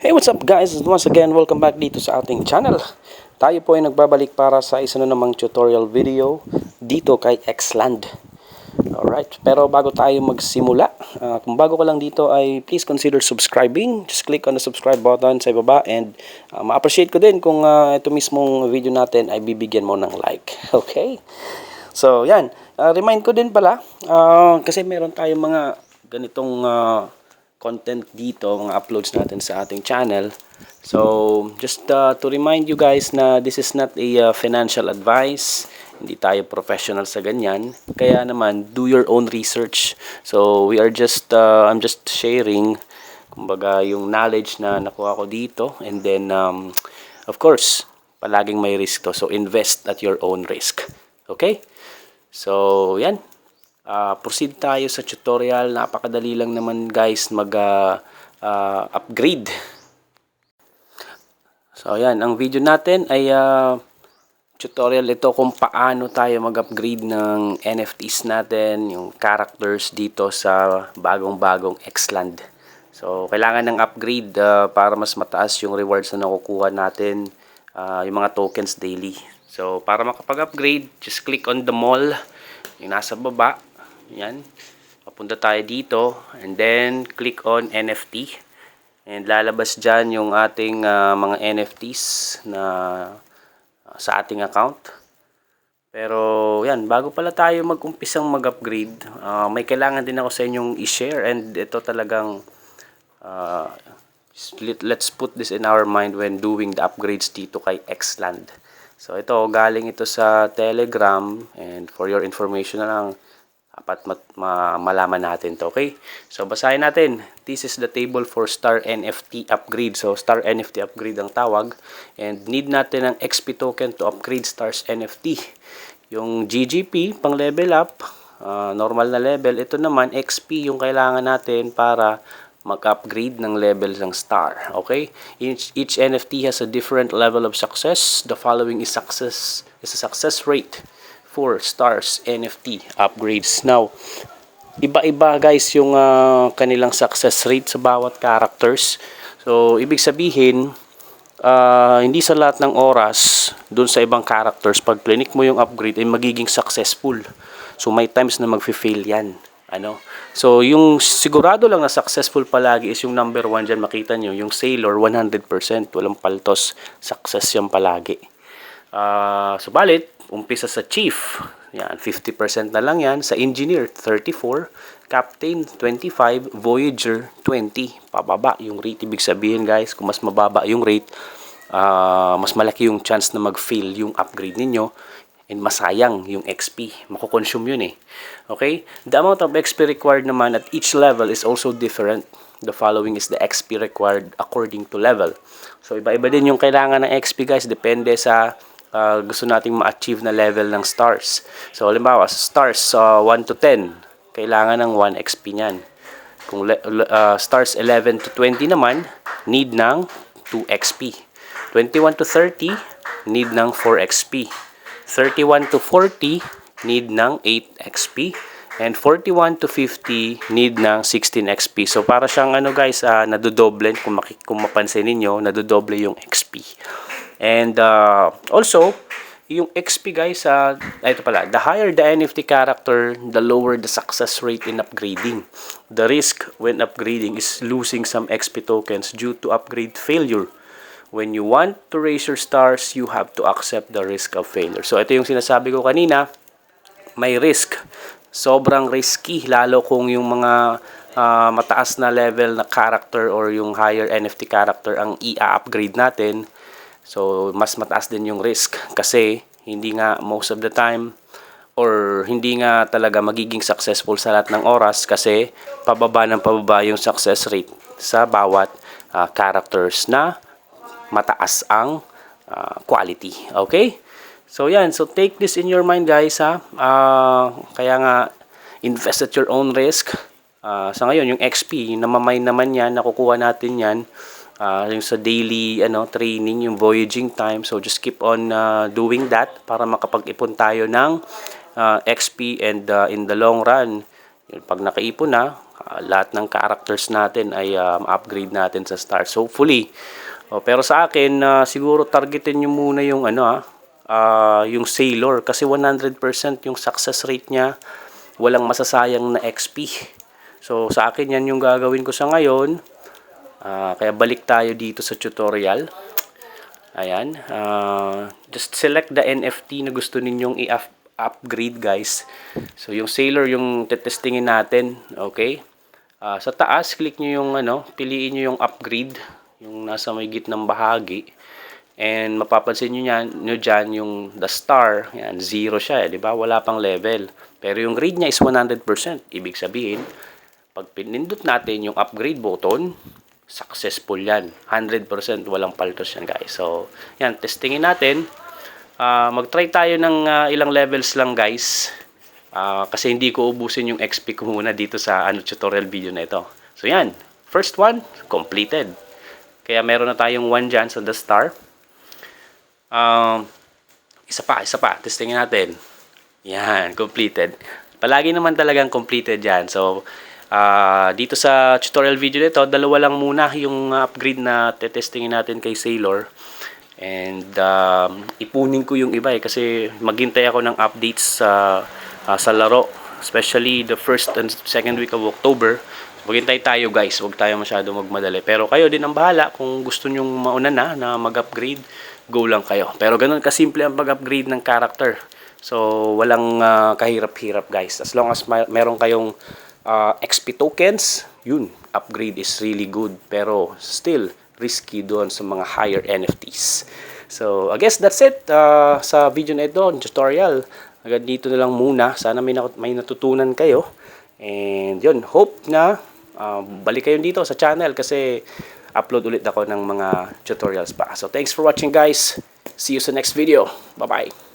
Hey, what's up guys? Once again, welcome back dito sa ating channel. Tayo po ay nagbabalik para sa isa na namang tutorial video dito kay Xland. Alright, pero bago tayo magsimula, kung bago ka lang dito ay please consider subscribing. Just click on the subscribe button sa ibaba and ma-appreciate ko din kung ito mismong video natin ay bibigyan mo ng like. Okay? So, yan. Remind ko din pala, kasi meron tayong mga ganitong content dito, mga uploads natin sa ating channel. So, just to remind you guys na this is not a financial advice. Hindi tayo professional sa ganyan. Kaya naman, do your own research. So, I'm just sharing, kumbaga, yung knowledge na nakuha ko dito. And then, of course, palaging may risk to. So, invest at your own risk. Okay? So, yan. Proceed tayo sa tutorial. Napakadali lang naman guys upgrade. So ayan, ang video natin ay tutorial ito kung paano tayo mag-upgrade ng NFTs natin, yung characters dito sa bagong Xland. So kailangan ng upgrade para mas mataas yung rewards na nakukuha natin, yung mga tokens daily. So para makapag-upgrade, just click on the mall, yung nasa baba. Yan. Papunta tayo dito and then click on NFT. And lalabas dyan yung ating mga NFTs na sa ating account. Pero yan, bago pala tayo mag-umpisang mag-upgrade, may kailangan din ako sa inyong i-share and ito talagang let's put this in our mind when doing the upgrades dito kay Xland. So ito, galing ito sa Telegram and for your information na lang, dapat malaman natin to, okay? So basahin natin. This is the table for Star NFT upgrade. So Star NFT upgrade ang tawag. And need natin ang XP token to upgrade Stars NFT. Yung GGP pang level up, normal na level. Ito naman XP yung kailangan natin para mag-upgrade ng level ng star. Okay? Each NFT has a different level of success. The following is a success rate for Stars NFT upgrades. Now, iba-iba guys yung kanilang success rate sa bawat characters. So, ibig sabihin, hindi sa lahat ng oras dun sa ibang characters, pag clinic mo yung upgrade ay magiging successful. So, may times na mag-fail yan. So, yung sigurado lang na successful palagi is yung number 1 dyan, makita nyo, yung Sailor, 100%, walang paltos, success yan palagi. Subalit, umpisa sa Chief, yan, 50% na lang yan. Sa Engineer, 34. Captain, 25. Voyager, 20. Pababa yung rate. Ibig sabihin guys, kung mas mababa yung rate, mas malaki yung chance na mag-fail yung upgrade ninyo. And masayang yung XP. Makukonsume yun eh. Okay? The amount of XP required naman at each level is also different. The following is the XP required according to level. So, iba-iba din yung kailangan ng XP guys. Depende sa gusto nating ma-achieve na level ng stars. So, halimbawa, stars 1 to 10, kailangan ng 1 XP niyan. Kung stars 11 to 20 naman, need ng 2 XP. 21 to 30, need ng 4 XP. 31 to 40, need ng 8 XP. And 41 to 50, need ng 16 XP. So, para siyang guys, nadodoble, kung mapansin ninyo, nadodoble yung XP. And also, yung XP guys, ito pala, the higher the NFT character, the lower the success rate in upgrading. The risk when upgrading is losing some XP tokens due to upgrade failure. When you want to raise your stars, you have to accept the risk of failure. So ito yung sinasabi ko kanina, may risk. Sobrang risky, lalo kung yung mga mataas na level na character or yung higher NFT character ang i-upgrade natin. So, mas mataas din yung risk kasi hindi nga most of the time or hindi nga talaga magiging successful sa lahat ng oras kasi pababa yung success rate sa bawat characters na mataas ang quality. Okay? So, yan. So, take this in your mind guys ha. Kaya nga, invest at your own risk. Sa ngayon, yung XP, namamine naman yan, nakukuha natin yan. Yung sa daily training, yung voyaging time. So just keep on doing that para makapag-ipon tayo ng XP and in the long run, pag nakaipon na, lahat ng characters natin ay upgrade natin sa stars. Hopefully. Pero sa akin, siguro targetin nyo muna yung yung Sailor kasi 100% yung success rate niya. Walang masasayang na XP. So sa akin yan yung gagawin ko sa ngayon. Kaya balik tayo dito sa tutorial. Ayan. Just select the NFT na gusto ninyong i-upgrade, guys. So yung Sailor yung tetestingin natin. Okay. Sa taas, click nyo yung piliin nyo yung upgrade. Yung nasa may gitnang bahagi. And mapapansin nyo dyan yung the star. Yan, 0 siya. Di ba? Wala pang level. Pero yung grade niya is 100%. Ibig sabihin, pag pinindot natin yung upgrade button, successful yan. 100% walang paltos yan, guys. So, yan. Testingin natin. Mag-try tayo ng ilang levels lang, guys. Kasi hindi ko ubusin yung XP ko muna dito sa tutorial video na ito. So, yan. First one, completed. Kaya meron na tayong 1 dyan sa the star. Isa pa. Testingin natin. Yan, completed. Palagi naman talagang completed yan. So, dito sa tutorial video nito, dalawa lang muna yung upgrade na testingin natin kay Sailor. And ipunin ko yung iba kasi maghintay ako ng updates sa laro. Especially the first and second week of October. Maghintay tayo, guys. Huwag tayo masyado magmadali. Pero kayo din ang bahala. Kung gusto nyong mauna na mag-upgrade, go lang kayo. Pero ganun kasimple ang pag-upgrade ng character. So, walang kahirap-hirap, guys. As long as meron kayong XP tokens, yun, upgrade is really good. Pero still, risky doon sa mga higher NFTs. So, I guess that's it sa video na ito, tutorial. Agad dito na lang muna. Sana may natutunan kayo. And yun, hope na balik kayo dito sa channel kasi upload ulit ako ng mga tutorials pa. So, thanks for watching, guys. See you sa next video. Bye-bye.